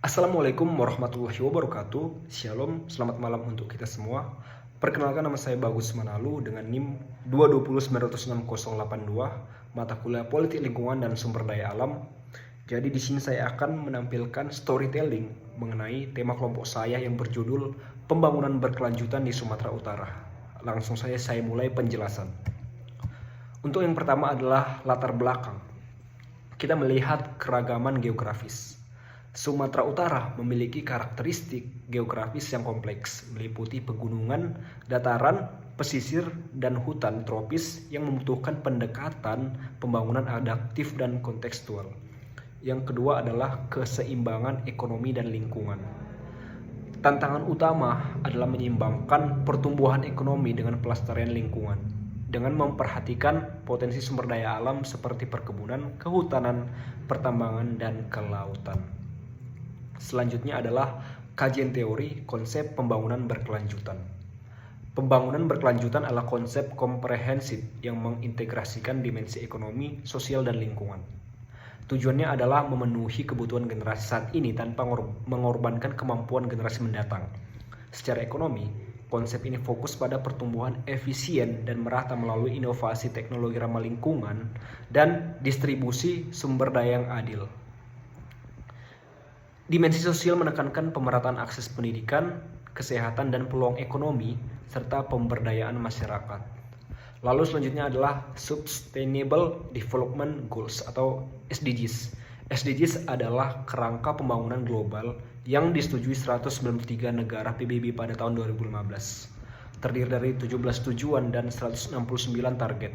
Assalamualaikum warahmatullahi wabarakatuh. Shalom, selamat malam untuk kita semua. Perkenalkan, nama saya Bagus Manalu dengan NIM 220906082, mata kuliah Politik Lingkungan dan Sumber Daya Alam. Jadi di sini saya akan menampilkan storytelling mengenai tema kelompok saya yang berjudul Pembangunan Berkelanjutan di Sumatera Utara. Langsung saja saya mulai penjelasan. Untuk yang pertama adalah latar belakang. Kita melihat keragaman geografis. Sumatera Utara memiliki karakteristik geografis yang kompleks, meliputi pegunungan, dataran, pesisir, dan hutan tropis yang membutuhkan pendekatan pembangunan adaptif dan kontekstual. Yang kedua adalah keseimbangan ekonomi dan lingkungan. Tantangan utama adalah menyeimbangkan pertumbuhan ekonomi dengan pelestarian lingkungan, dengan memperhatikan potensi sumber daya alam seperti perkebunan, kehutanan, pertambangan, dan kelautan. Selanjutnya adalah kajian teori konsep pembangunan berkelanjutan. Pembangunan berkelanjutan adalah konsep komprehensif yang mengintegrasikan dimensi ekonomi, sosial, dan lingkungan. Tujuannya adalah memenuhi kebutuhan generasi saat ini tanpa mengorbankan kemampuan generasi mendatang. Secara ekonomi, konsep ini fokus pada pertumbuhan efisien dan merata melalui inovasi teknologi ramah lingkungan dan distribusi sumber daya yang adil. Dimensi sosial menekankan pemerataan akses pendidikan, kesehatan, dan peluang ekonomi, serta pemberdayaan masyarakat. Lalu selanjutnya adalah Sustainable Development Goals atau SDGs. SDGs adalah kerangka pembangunan global yang disetujui 193 negara PBB pada tahun 2015. Terdiri dari 17 tujuan dan 169 target.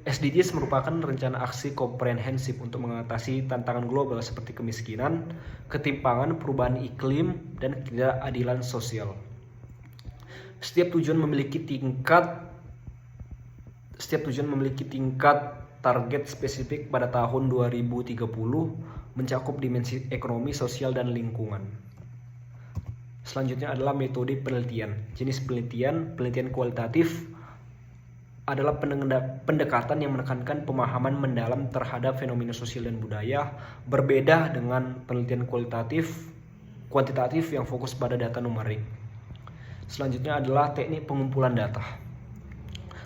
SDGs merupakan rencana aksi komprehensif untuk mengatasi tantangan global seperti kemiskinan, ketimpangan, perubahan iklim, dan ketidakadilan sosial. Setiap tujuan memiliki tingkat target spesifik pada tahun 2030, mencakup dimensi ekonomi, sosial, dan lingkungan. Selanjutnya adalah metode penelitian. Jenis penelitian kualitatif adalah pendekatan yang menekankan pemahaman mendalam terhadap fenomena sosial dan budaya, berbeda dengan penelitian kuantitatif yang fokus pada data numerik. Selanjutnya adalah teknik pengumpulan data.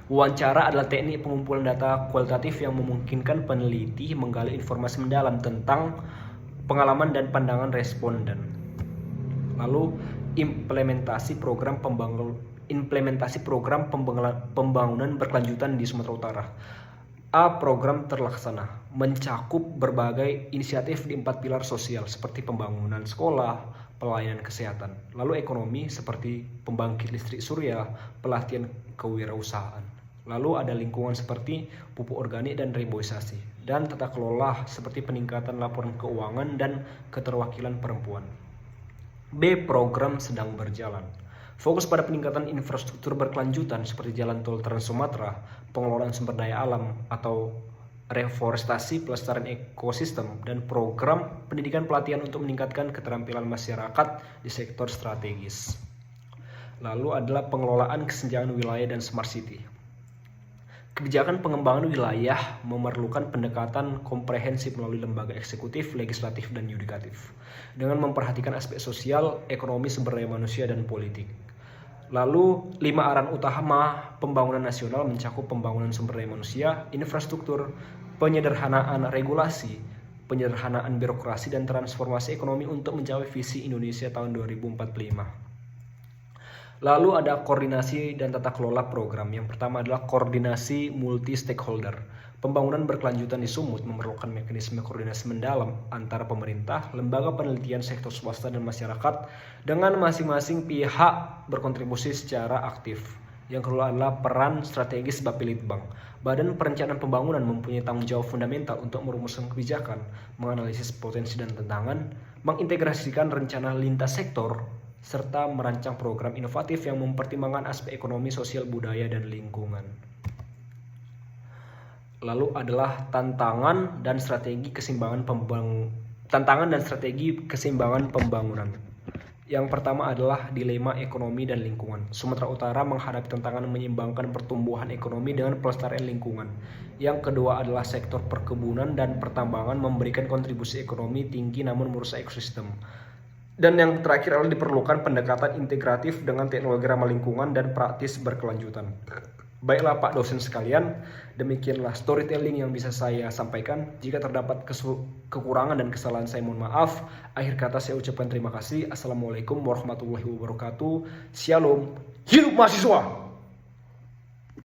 Wawancara adalah teknik pengumpulan data kualitatif yang memungkinkan peneliti menggali informasi mendalam tentang pengalaman dan pandangan responden. Lalu implementasi program pembangunan berkelanjutan di Sumatera Utara. Program terlaksana mencakup berbagai inisiatif di 4 pilar sosial seperti pembangunan sekolah, pelayanan kesehatan. Lalu ekonomi seperti pembangkit listrik surya, pelatihan kewirausahaan. Lalu ada lingkungan seperti pupuk organik dan reboisasi. Dan tata kelola seperti peningkatan laporan keuangan dan keterwakilan perempuan. Program sedang berjalan. Fokus pada peningkatan infrastruktur berkelanjutan seperti jalan tol Trans Sumatera, pengelolaan sumber daya alam atau reforestasi, pelestarian ekosistem, dan program pendidikan pelatihan untuk meningkatkan keterampilan masyarakat di sektor strategis. Lalu adalah pengelolaan kesenjangan wilayah dan smart city. Kebijakan pengembangan wilayah memerlukan pendekatan komprehensif melalui lembaga eksekutif, legislatif, dan yudikatif dengan memperhatikan aspek sosial, ekonomi, sumber daya manusia, dan politik. Lalu 5 arahan utama pembangunan nasional mencakup pembangunan sumber daya manusia, infrastruktur, penyederhanaan regulasi, penyederhanaan birokrasi, dan transformasi ekonomi untuk mencapai visi Indonesia tahun 2045. Lalu ada koordinasi dan tata kelola program. Yang pertama adalah koordinasi multi stakeholder. Pembangunan berkelanjutan di Sumut memerlukan mekanisme koordinasi mendalam antara pemerintah, lembaga penelitian, sektor swasta, dan masyarakat dengan masing-masing pihak berkontribusi secara aktif. Yang kedua adalah peran strategis Bapelitbang. Badan Perencanaan Pembangunan mempunyai tanggung jawab fundamental untuk merumuskan kebijakan, menganalisis potensi dan tantangan, mengintegrasikan rencana lintas sektor, serta merancang program inovatif yang mempertimbangkan aspek ekonomi, sosial, budaya, dan lingkungan. Lalu adalah tantangan dan strategi keseimbangan pembangunan. Yang pertama adalah dilema ekonomi dan lingkungan. Sumatera Utara menghadapi tantangan menyeimbangkan pertumbuhan ekonomi dengan pelestarian lingkungan. Yang kedua adalah sektor perkebunan dan pertambangan memberikan kontribusi ekonomi tinggi namun merusak ekosistem. Dan yang terakhir adalah diperlukan pendekatan integratif dengan teknologi ramah lingkungan dan praktis berkelanjutan. Baiklah Pak dosen sekalian, demikianlah storytelling yang bisa saya sampaikan. Jika terdapat kekurangan dan kesalahan saya mohon maaf. Akhir kata saya ucapkan terima kasih. Assalamualaikum warahmatullahi wabarakatuh. Shalom. Hidup mahasiswa!